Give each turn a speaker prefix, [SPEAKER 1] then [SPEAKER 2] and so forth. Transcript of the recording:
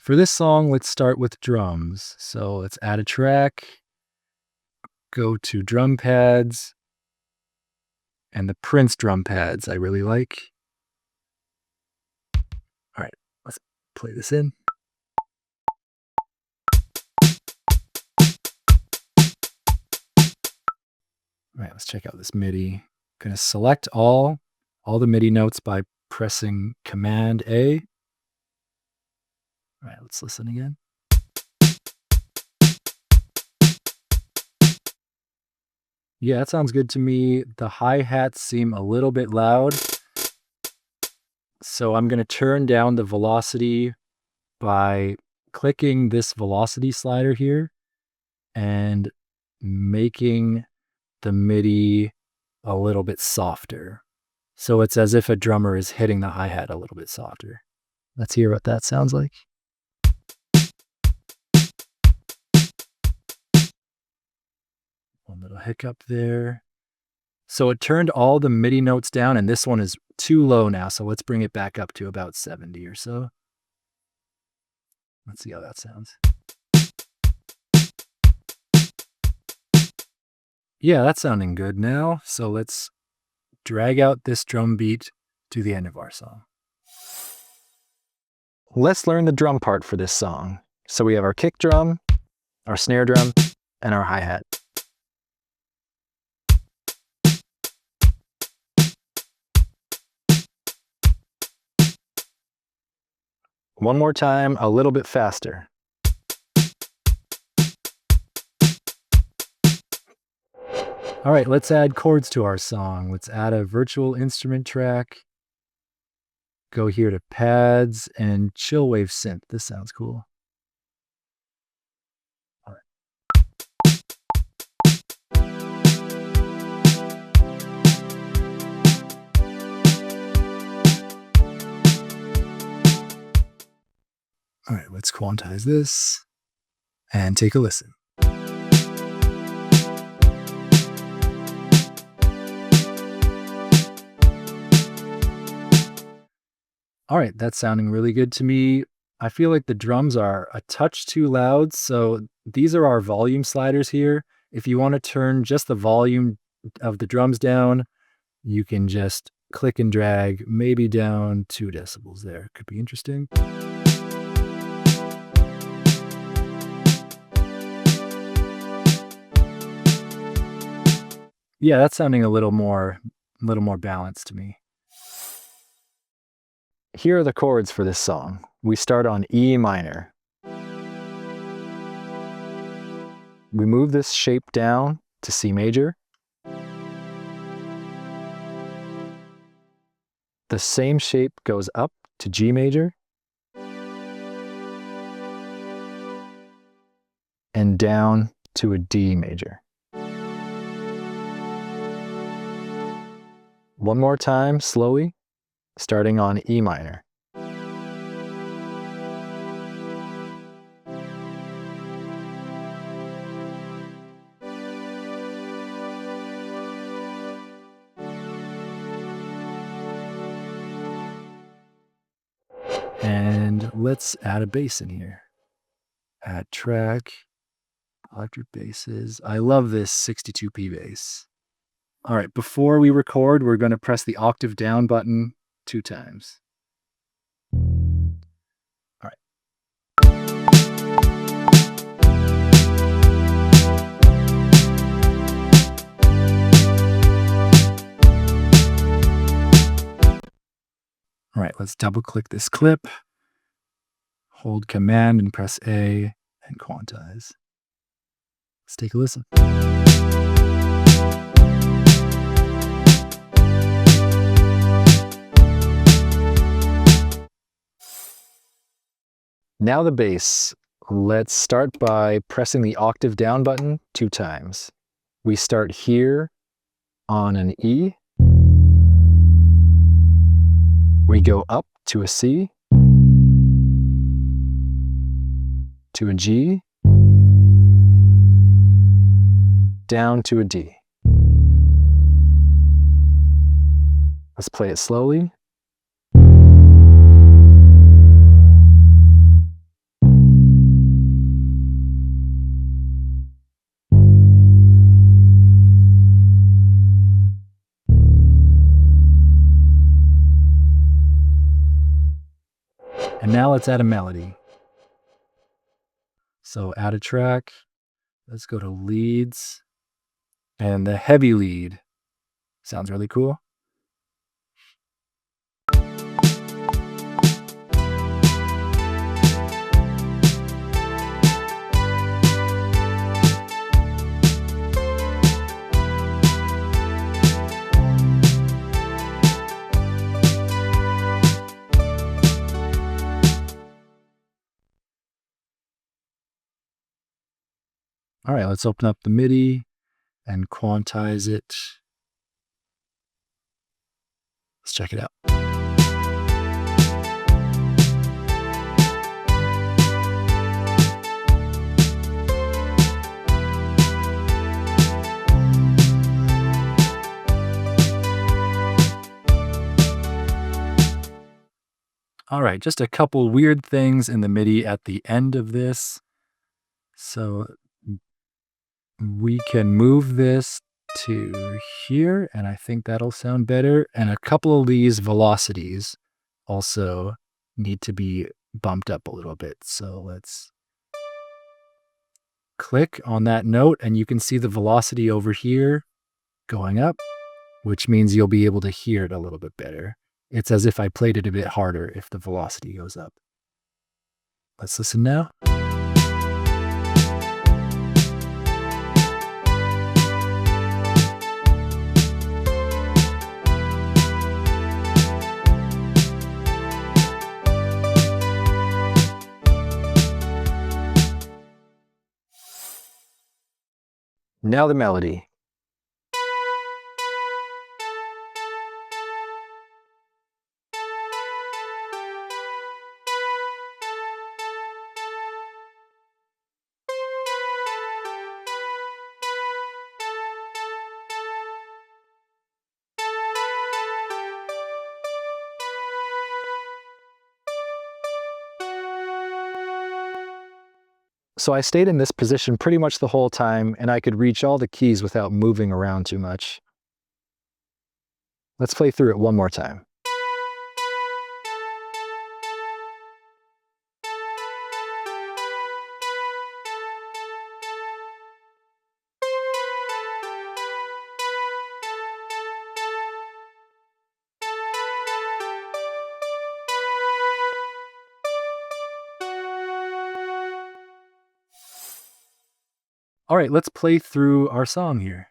[SPEAKER 1] For this song, let's start with drums. So let's add a track, go to drum pads, and the Prince drum pads I really like. All right, let's play this in. All right, let's check out this MIDI. I'm gonna select all the MIDI notes by pressing Command A. All right, let's listen again. Yeah, that sounds good to me. The hi-hats seem a little bit loud. So I'm gonna turn down the velocity by clicking this velocity slider here and making the MIDI a little bit softer. So it's as if a drummer is hitting the hi-hat a little bit softer. Let's hear what that sounds like. One little hiccup there. So it turned all the MIDI notes down, and this one is too low now, so let's bring it back up to about 70 or so. Let's see how that sounds. Yeah, that's sounding good now. So let's drag out this drum beat to the end of our song. Let's learn the drum part for this song. So we have our kick drum, our snare drum, and our hi-hat. One more time, a little bit faster. All right, let's add chords to our song. Let's add a virtual instrument track. Go here to pads and Chillwave Synth. This sounds cool. All right. All right, let's quantize this and take a listen. All right, that's sounding really good to me. I feel like the drums are a touch too loud, so these are our volume sliders here. If you want to turn just the volume of the drums down, you can just click and drag maybe down 2 decibels there. Could be interesting. Yeah, that's sounding a little more balanced to me. Here are the chords for this song. We start on E minor. We move this shape down to C major. The same shape goes up to G major. And down to a D major. One more time, slowly. Starting on E minor. And let's add a bass in here. Add track, electric basses. I love this 62p bass. All right, before we record, we're going to press the octave down button 2 times. All right. All right, let's double click this clip, hold Command and press A and quantize. Let's take a listen. Now the bass. Let's start by pressing the octave down button 2 times. We start here on an E. We go up to a C, to a G, down to a D. Let's play it slowly. And now let's add a melody. So add a track. Let's go to leads. And the heavy lead sounds really cool. All right, let's open up the MIDI and quantize it. Let's check it out. All right, just a couple weird things in the MIDI at the end of this. So we can move this to here, and I think that'll sound better. And a couple of these velocities also need to be bumped up a little bit. So let's click on that note, and you can see the velocity over here going up, which means you'll be able to hear it a little bit better. It's as if I played it a bit harder if the velocity goes up. Let's listen now. Now the melody. So I stayed in this position pretty much the whole time, and I could reach all the keys without moving around too much. Let's play through it one more time. All right, let's play through our song here.